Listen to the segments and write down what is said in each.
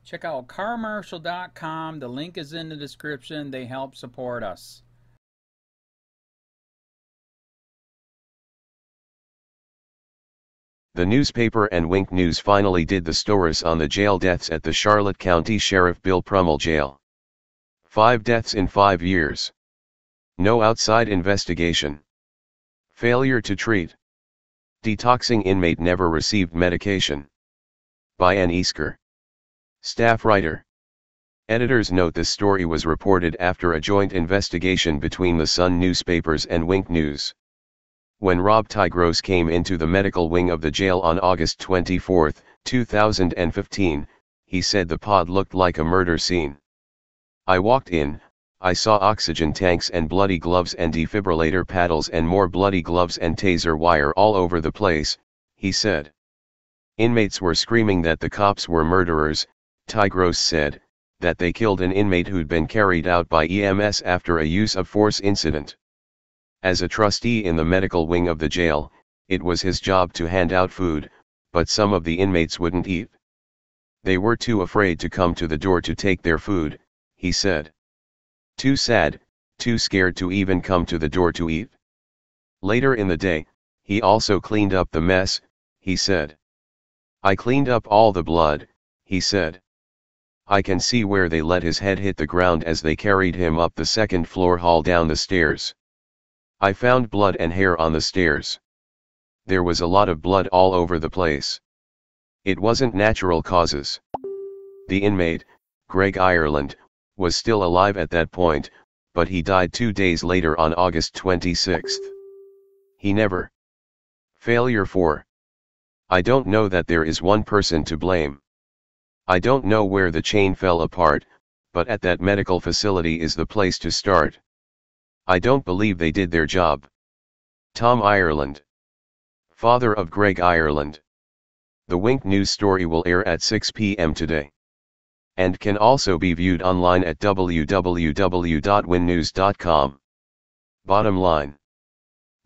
Check out carmarshal.com. The link is in the description. They help support us. The newspaper and Wink News finally did the stories on the jail deaths at the Charlotte County Sheriff Bill Prummell Jail. 5 deaths in 5 years. No outside investigation. Failure to treat. Detoxing inmate never received medication. By Ann Easker. Staff writer. Editor's note: this story was reported after a joint investigation between the Sun newspapers and Wink News. When Rob Tigros came into the medical wing of the jail on August 24, 2015, he said the pod looked like a murder scene. I walked in, I saw oxygen tanks and bloody gloves and defibrillator paddles and more bloody gloves and taser wire all over the place, he said. Inmates were screaming that the cops were murderers. Tigros said, that they killed an inmate who'd been carried out by EMS after a use of force incident. As a trustee in the medical wing of the jail, it was his job to hand out food, but some of the inmates wouldn't eat. They were too afraid to come to the door to take their food, he said. Too sad, too scared to even come to the door to eat. Later in the day, he also cleaned up the mess, he said. I cleaned up all the blood, he said. I can see where they let his head hit the ground as they carried him up the second floor hall down the stairs. I found blood and hair on the stairs. There was a lot of blood all over the place. It wasn't natural causes. The inmate, Greg Ireland, was still alive at that point, but he died 2 days later on August 26. He never. Failure 4. I don't know that there is one person to blame. I don't know where the chain fell apart, but at that medical facility is the place to start. I don't believe they did their job. Tom Ireland. Father of Greg Ireland. The Wink News story will air at 6 p.m. today. And can also be viewed online at www.winnews.com. Bottom line.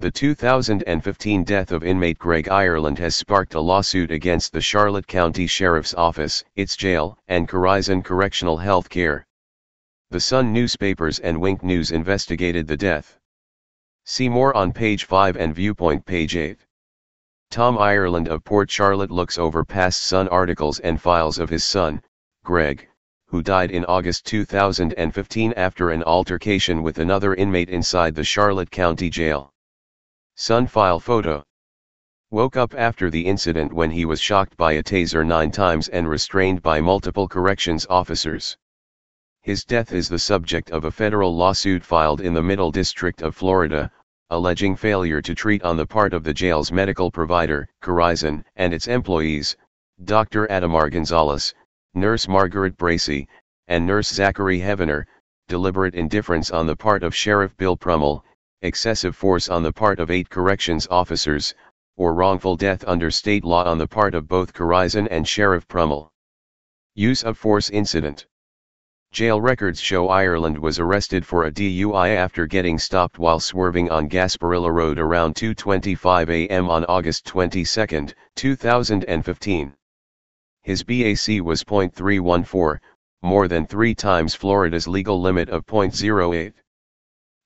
The 2015 death of inmate Greg Ireland has sparked a lawsuit against the Charlotte County Sheriff's Office, its jail, and Corizon Correctional Health Care. The Sun newspapers and Wink News investigated the death. See more on page 5 and Viewpoint page 8. Tom Ireland of Port Charlotte looks over past Sun articles and files of his son, Greg, who died in August 2015 after an altercation with another inmate inside the Charlotte County Jail. Sun file photo. Woke up after the incident when he was shocked by a taser 9 times and restrained by multiple corrections officers. His death is the subject of a federal lawsuit filed in the Middle District of Florida, alleging failure to treat on the part of the jail's medical provider, Corizon, and its employees, Dr. Adamar Gonzalez, Nurse Margaret Bracey, and Nurse Zachary Heavener, deliberate indifference on the part of Sheriff Bill Prummell, excessive force on the part of 8 corrections officers, or wrongful death under state law on the part of both Corizon and Sheriff Prummell. Use of force incident. Jail records show Ireland was arrested for a DUI after getting stopped while swerving on Gasparilla Road around 2:25 a.m. on August 22, 2015. His BAC was .314, more than 3 times Florida's legal limit of .08.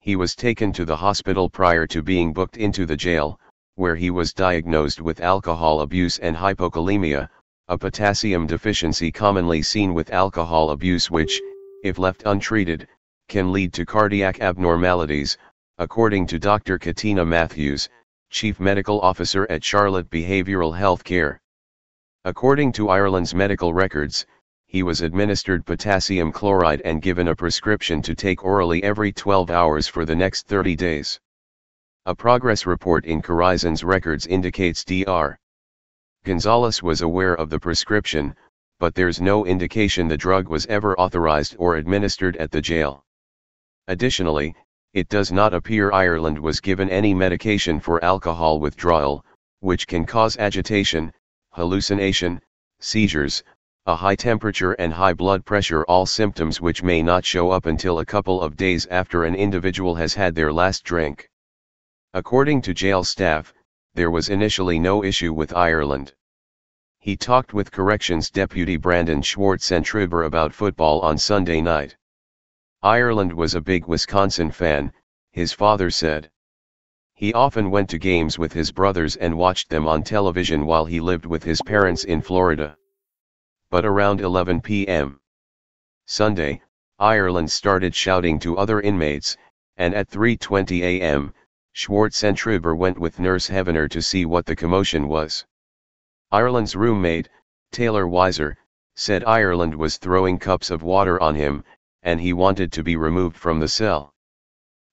He was taken to the hospital prior to being booked into the jail, where he was diagnosed with alcohol abuse and hypokalemia, a potassium deficiency commonly seen with alcohol abuse which, if left untreated, can lead to cardiac abnormalities, according to Dr. Katina Matthews, Chief Medical Officer at Charlotte Behavioral Health Care. According to Ireland's medical records, he was administered potassium chloride and given a prescription to take orally every 12 hours for the next 30 days. A progress report in Corizon's records indicates Dr. Gonzalez was aware of the prescription, but there's no indication the drug was ever authorized or administered at the jail. Additionally, it does not appear Ireland was given any medication for alcohol withdrawal, which can cause agitation, hallucination, seizures, a high temperature and high blood pressure, all symptoms which may not show up until a couple of days after an individual has had their last drink. According to jail staff, there was initially no issue with Ireland. He talked with Corrections Deputy Brandon Schwartzentruber about football on Sunday night. Ireland was a big Wisconsin fan, his father said. He often went to games with his brothers and watched them on television while he lived with his parents in Florida. But around 11 p.m. Sunday, Ireland started shouting to other inmates, and at 3:20 a.m., Schwartzentruber went with Nurse Heavener to see what the commotion was. Ireland's roommate, Taylor Weiser, said Ireland was throwing cups of water on him, and he wanted to be removed from the cell.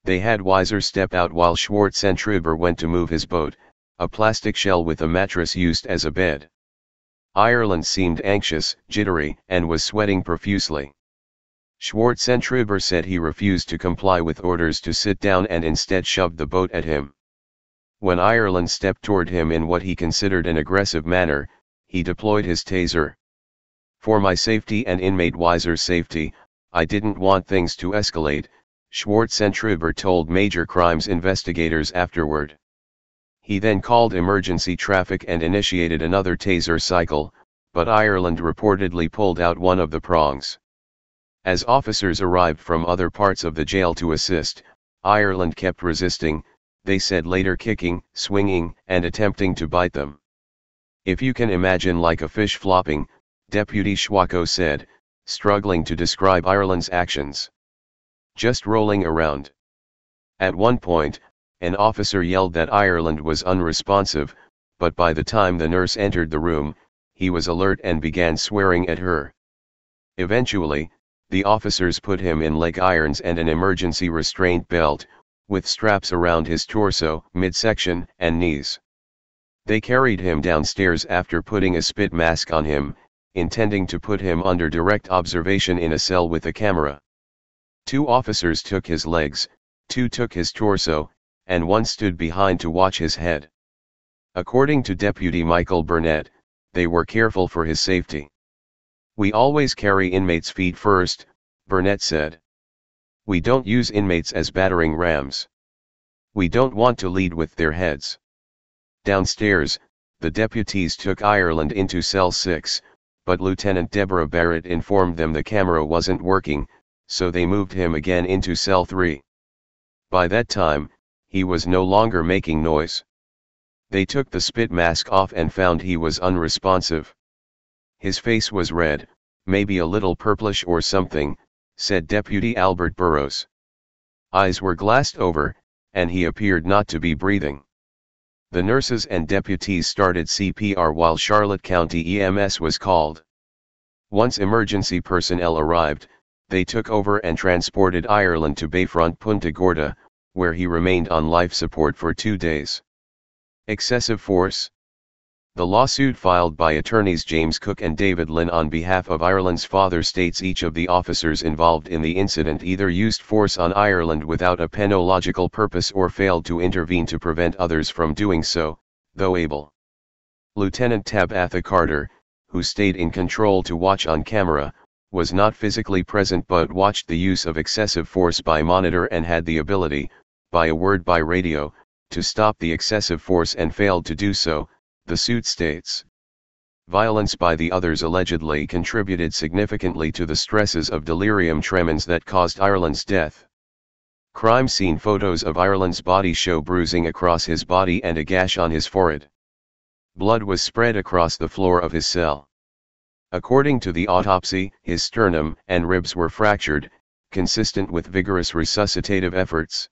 They had Weiser step out while Schwartzentruber went to move his boat, a plastic shell with a mattress used as a bed. Ireland seemed anxious, jittery, and was sweating profusely. Schwartzentruber said he refused to comply with orders to sit down and instead shoved the boat at him. When Ireland stepped toward him in what he considered an aggressive manner, he deployed his taser. "For my safety and inmate Weiser's safety, I didn't want things to escalate," Schwartzentruber told major crimes investigators afterward. He then called emergency traffic and initiated another taser cycle, but Ireland reportedly pulled out one of the prongs. As officers arrived from other parts of the jail to assist, Ireland kept resisting, they said, later kicking, swinging, and attempting to bite them. "If you can imagine, like a fish flopping," Deputy Schwacko said, struggling to describe Ireland's actions. "Just rolling around." At one point, an officer yelled that Ireland was unresponsive, but by the time the nurse entered the room, he was alert and began swearing at her. Eventually, the officers put him in leg irons and an emergency restraint belt, with straps around his torso, midsection, and knees. They carried him downstairs after putting a spit mask on him, intending to put him under direct observation in a cell with a camera. 2 officers took his legs, 2 took his torso, and 1 stood behind to watch his head. According to Deputy Michael Burnett, they were careful for his safety. "We always carry inmates' feet first," Burnett said. "We don't use inmates as battering rams. We don't want to lead with their heads." Downstairs, the deputies took Ireland into cell 6, but Lieutenant Deborah Barrett informed them the camera wasn't working, so they moved him again into cell 3. By that time, he was no longer making noise. They took the spit mask off and found he was unresponsive. "His face was red, maybe a little purplish or something," said Deputy Albert Burrows. "Eyes were glassed over, and he appeared not to be breathing." The nurses and deputies started CPR while Charlotte County EMS was called. Once emergency personnel arrived, they took over and transported Ireland to Bayfront Punta Gorda, where he remained on life support for 2 days. Excessive force. The lawsuit filed by attorneys James Cook and David Lynn on behalf of Ireland's father states each of the officers involved in the incident either used force on Ireland without a penological purpose or failed to intervene to prevent others from doing so, though able. Lieutenant Tabitha Carter, who stayed in control to watch on camera, was not physically present but watched the use of excessive force by monitor and had the ability, by a word by radio, to stop the excessive force and failed to do so, the suit states. Violence by the others allegedly contributed significantly to the stresses of delirium tremens that caused Ireland's death. Crime scene photos of Ireland's body show bruising across his body and a gash on his forehead. Blood was spread across the floor of his cell. According to the autopsy, his sternum and ribs were fractured, consistent with vigorous resuscitative efforts.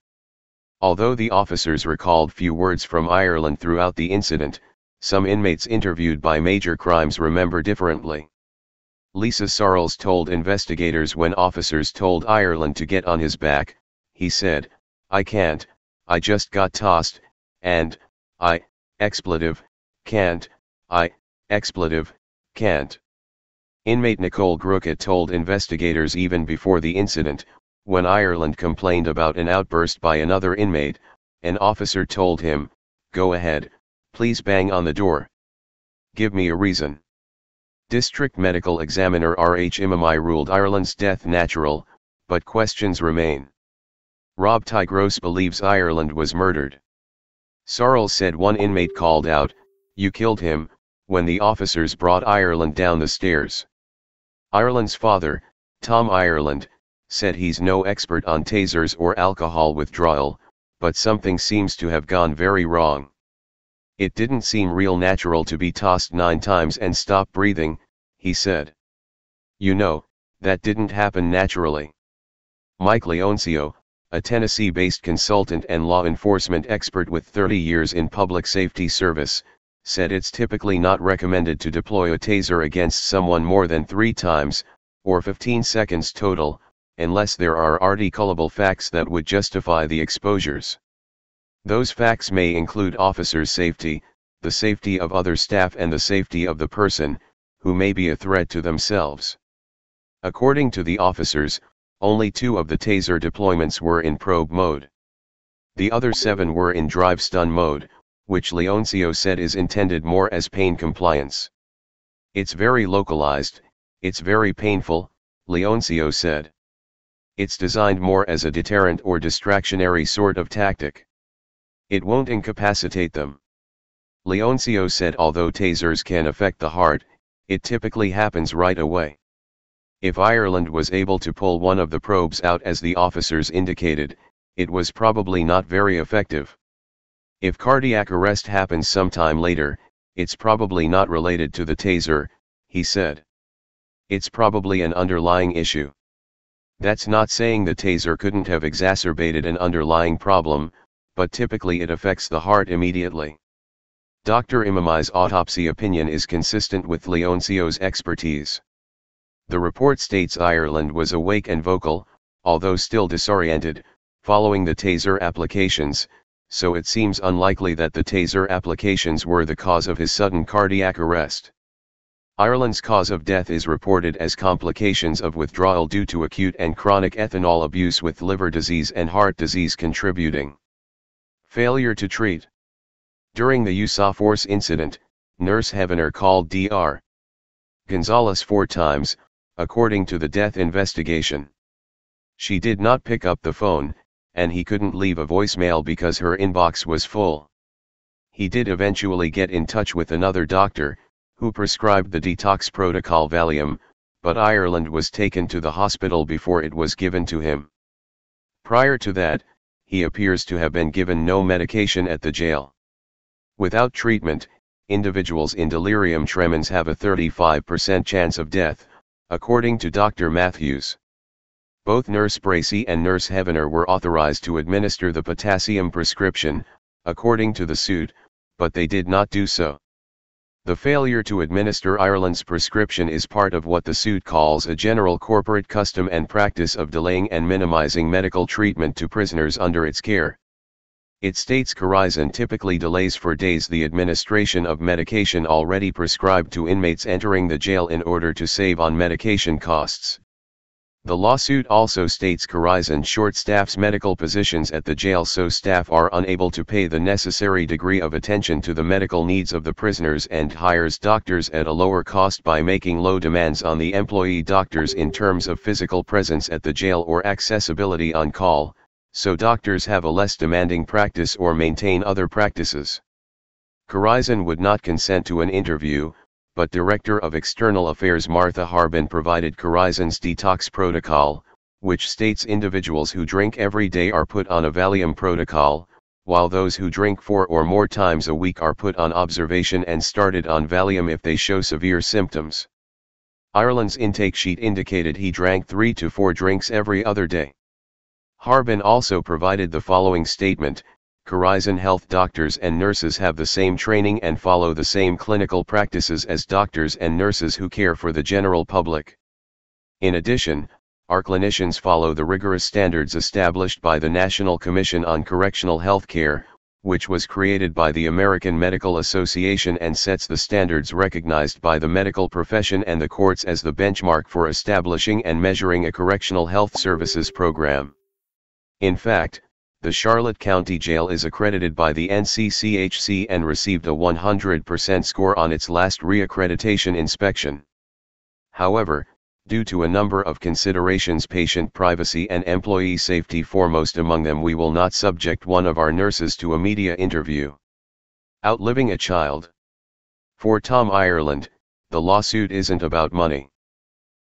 Although the officers recalled few words from Ireland throughout the incident, some inmates interviewed by major crimes remember differently. Lisa Sarles told investigators when officers told Ireland to get on his back, he said, "I can't, I just got tossed, and, I, expletive, can't, I, expletive, can't." Inmate Nicole Grookett told investigators even before the incident, when Ireland complained about an outburst by another inmate, an officer told him, "Go ahead, please bang on the door. Give me a reason." District Medical Examiner R.H. Imamai ruled Ireland's death natural, but questions remain. Rob Tygros believes Ireland was murdered. Sarles said one inmate called out, "You killed him, when the officers brought Ireland down the stairs. Ireland's father, Tom Ireland, said he's no expert on tasers or alcohol withdrawal, but something seems to have gone very wrong. It didn't seem real natural to be tossed 9 times and stop breathing, he said. You know, that didn't happen naturally. Mike Leoncio, a Tennessee-based consultant and law enforcement expert with 30 years in public safety service, said it's typically not recommended to deploy a taser against someone more than 3 times, or 15 seconds total, unless there are articulable facts that would justify the exposures. Those facts may include officers' safety, the safety of other staff and the safety of the person, who may be a threat to themselves. According to the officers, only 2 of the taser deployments were in probe mode. The other 7 were in drive stun mode, which Leoncio said is intended more as pain compliance. It's very localized, it's very painful, Leoncio said. It's designed more as a deterrent or distractionary sort of tactic. It won't incapacitate them. Leoncio said although tasers can affect the heart, it typically happens right away. If Ireland was able to pull one of the probes out as the officers indicated, it was probably not very effective. If cardiac arrest happens sometime later, it's probably not related to the taser, he said. It's probably an underlying issue. That's not saying the taser couldn't have exacerbated an underlying problem, but typically it affects the heart immediately. Dr. Imamai's autopsy opinion is consistent with Leoncio's expertise. The report states Ireland was awake and vocal, although still disoriented, following the taser applications, so it seems unlikely that the taser applications were the cause of his sudden cardiac arrest. Ireland's cause of death is reported as complications of withdrawal due to acute and chronic ethanol abuse with liver disease and heart disease contributing. Failure to treat. During the use of force incident, Nurse Heavener called Dr. Gonzalez 4 times, according to the death investigation. She did not pick up the phone, and he couldn't leave a voicemail because her inbox was full. He did eventually get in touch with another doctor, who prescribed the detox protocol Valium, but Ireland was taken to the hospital before it was given to him. Prior to that, he appears to have been given no medication at the jail. Without treatment, individuals in delirium tremens have a 35% chance of death, according to Dr. Matthews. Both Nurse Bracey and Nurse Heavener were authorized to administer the potassium prescription, according to the suit, but they did not do so. The failure to administer Ireland's prescription is part of what the suit calls a general corporate custom and practice of delaying and minimizing medical treatment to prisoners under its care. It states Corizon typically delays for days the administration of medication already prescribed to inmates entering the jail in order to save on medication costs. The lawsuit also states Corizon short-staffs medical positions at the jail so staff are unable to pay the necessary degree of attention to the medical needs of the prisoners and hires doctors at a lower cost by making low demands on the employee doctors in terms of physical presence at the jail or accessibility on call, so doctors have a less demanding practice or maintain other practices. Corizon would not consent to an interview, but Director of External Affairs Martha Harbin provided Corizon's detox protocol, which states individuals who drink every day are put on a Valium protocol, while those who drink 4 or more times a week are put on observation and started on Valium if they show severe symptoms. Ireland's intake sheet indicated he drank 3 to 4 drinks every other day. Harbin also provided the following statement: Corizon health doctors and nurses have the same training and follow the same clinical practices as doctors and nurses who care for the general public. In addition, our clinicians follow the rigorous standards established by the National Commission on Correctional Health Care, which was created by the American Medical Association and sets the standards recognized by the medical profession and the courts as the benchmark for establishing and measuring a correctional health services program. In fact, the Charlotte County Jail is accredited by the NCCHC and received a 100% score on its last reaccreditation inspection. However, due to a number of considerations, patient privacy and employee safety foremost among them, we will not subject one of our nurses to a media interview. Outliving a child. For Tom Ireland, the lawsuit isn't about money.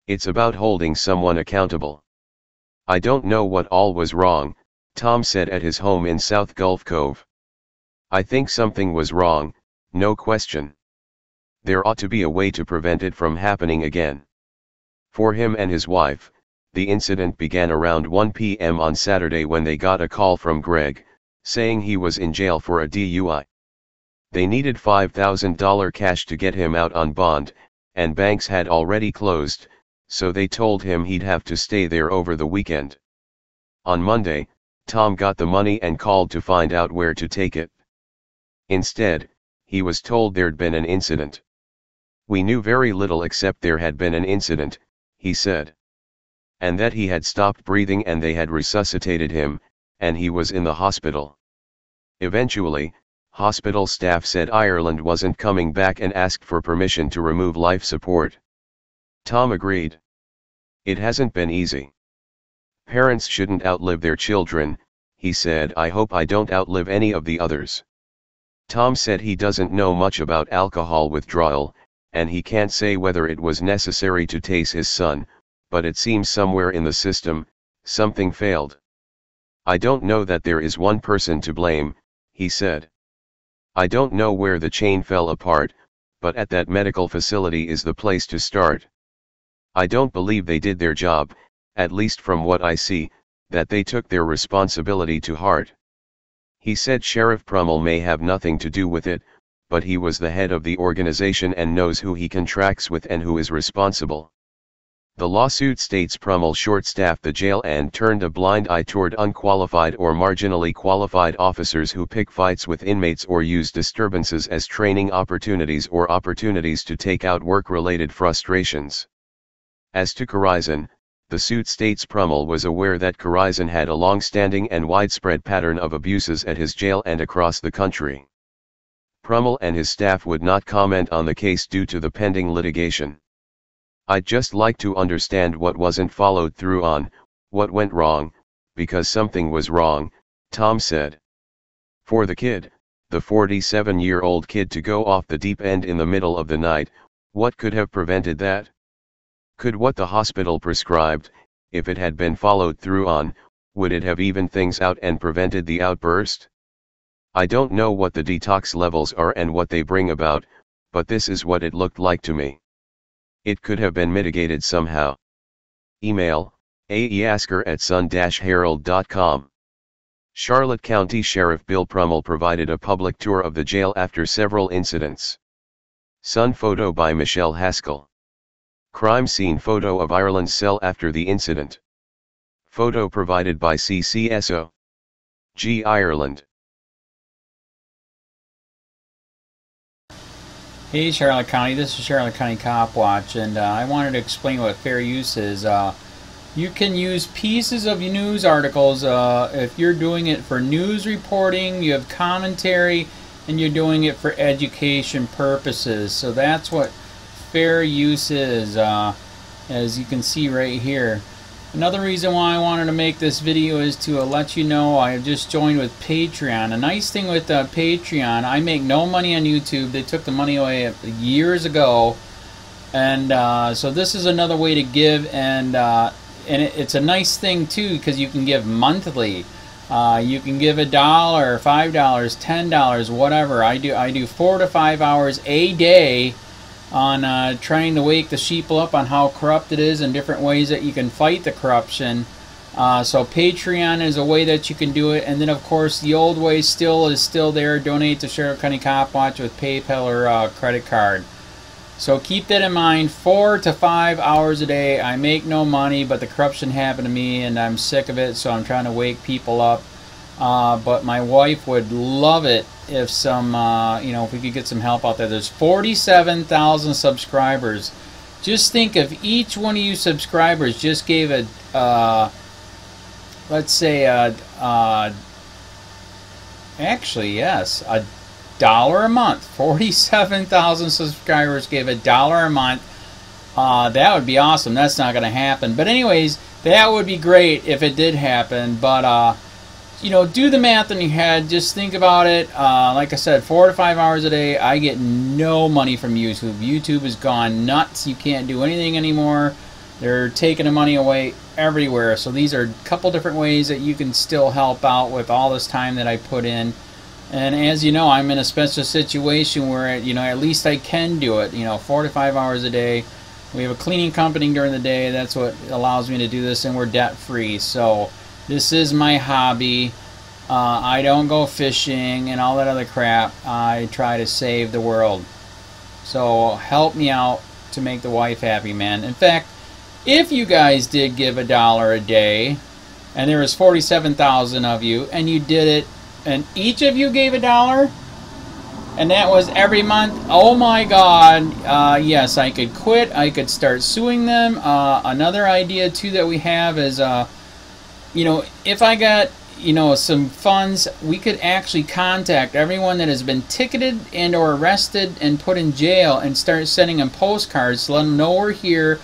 It's about holding someone accountable. I don't know what all was wrong, Tom said at his home in South Gulf Cove. I think something was wrong, no question. There ought to be a way to prevent it from happening again. For him and his wife, the incident began around 1 p.m. on Saturday when they got a call from Greg, saying he was in jail for a DUI. They needed $5,000 cash to get him out on bond, and banks had already closed, so they told him he'd have to stay there over the weekend. On Monday, Tom got the money and called to find out where to take it. Instead, he was told there'd been an incident. We knew very little except there had been an incident, he said. And that he had stopped breathing and they had resuscitated him, and he was in the hospital. Eventually, hospital staff said Ireland wasn't coming back and asked for permission to remove life support. Tom agreed. It hasn't been easy. Parents shouldn't outlive their children, he said. I hope I don't outlive any of the others. Tom said he doesn't know much about alcohol withdrawal, and he can't say whether it was necessary to tase his son, but it seems somewhere in the system, something failed. I don't know that there is one person to blame, he said. I don't know where the chain fell apart, but at that medical facility is the place to start. I don't believe they did their job, at least from what I see, that they took their responsibility to heart. He said Sheriff Prummell may have nothing to do with it, but he was the head of the organization and knows who he contracts with and who is responsible. The lawsuit states Prummell short-staffed the jail and turned a blind eye toward unqualified or marginally qualified officers who pick fights with inmates or use disturbances as training opportunities or opportunities to take out work-related frustrations. As to Corizon, the suit states Prummell was aware that Corizon had a long-standing and widespread pattern of abuses at his jail and across the country. Prummell and his staff would not comment on the case due to the pending litigation. I'd just like to understand what wasn't followed through on, what went wrong, because something was wrong, Tom said. For the kid, the 47-year-old kid, to go off the deep end in the middle of the night, what could have prevented that? Could what the hospital prescribed, if it had been followed through on, would it have evened things out and prevented the outburst? I don't know what the detox levels are and what they bring about, but this is what it looked like to me. It could have been mitigated somehow. Email, aeasker@sun-herald.com. Charlotte County Sheriff Bill Prummell provided a public tour of the jail after several incidents. Sun photo by Michelle Haskell. Crime scene photo of Ireland's cell after the incident. Photo provided by CCSO. G. Ireland. Hey Charlotte County, this is Charlotte County Cop Watch, and I wanted to explain what fair use is. You can use pieces of news articles if you're doing it for news reporting, you have commentary, and you're doing it for education purposes. So that's what fair use is, as you can see right here. Another reason why I wanted to make this video is to let you know I have just joined with Patreon. A nice thing with Patreon, I make no money on YouTube. They took the money away years ago, and so this is another way to give, and it's a nice thing too because you can give monthly. You can give $1, $5, $10, whatever. I do 4 to 5 hours a day on trying to wake the sheeple up on how corrupt it is and different ways that you can fight the corruption. So Patreon is a way that you can do it, and then of course the old way is still there. Donate to Charlotte County Cop Watch with PayPal or credit card. So keep that in mind. 4 to 5 hours a day. I make no money, but the corruption happened to me and I'm sick of it, so I'm trying to wake people up. But my wife would love it if if we could get some help out there. There's 47,000 subscribers. Just think if each one of you subscribers just gave let's say actually yes, $1 a month. 47,000 subscribers gave $1 a month. That would be awesome. That's not going to happen. But anyways, that would be great if it did happen. But you know, do the math in your head. Just think about it. Like I said, 4 to 5 hours a day. I get no money from YouTube. YouTube has gone nuts. You can't do anything anymore. They're taking the money away everywhere. So these are a couple different ways that you can still help out with all this time that I put in. And as you know, I'm in a special situation where, you know, at least I can do it. You know, 4 to 5 hours a day. We have a cleaning company during the day. That's what allows me to do this, and we're debt free. So this is my hobby. I don't go fishing and all that other crap. I try to save the world. So help me out to make the wife happy, man. In fact, if you guys did give $1 a day, and there was 47,000 of you, and you did it, and each of you gave $1, and that was every month, oh my God, yes, I could quit. I could start suing them. Another idea too that we have is, you know, if I got, you know, some funds, we could actually contact everyone that has been ticketed and or arrested and put in jail and start sending them postcards to let them know we're here,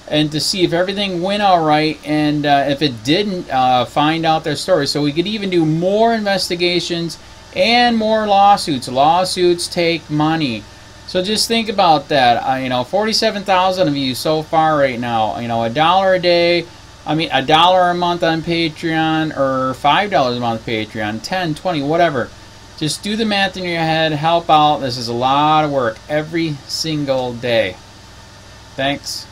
and to see if everything went all right, and if it didn't, find out their story. So we could even do more investigations and more lawsuits. Lawsuits take money. So just think about that. You know, 47,000 of you so far right now. You know, $1 a day. I mean, $1 a month on Patreon, or $5 a month Patreon, 10, 20, whatever. Just do the math in your head. Help out. This is a lot of work every single day. Thanks.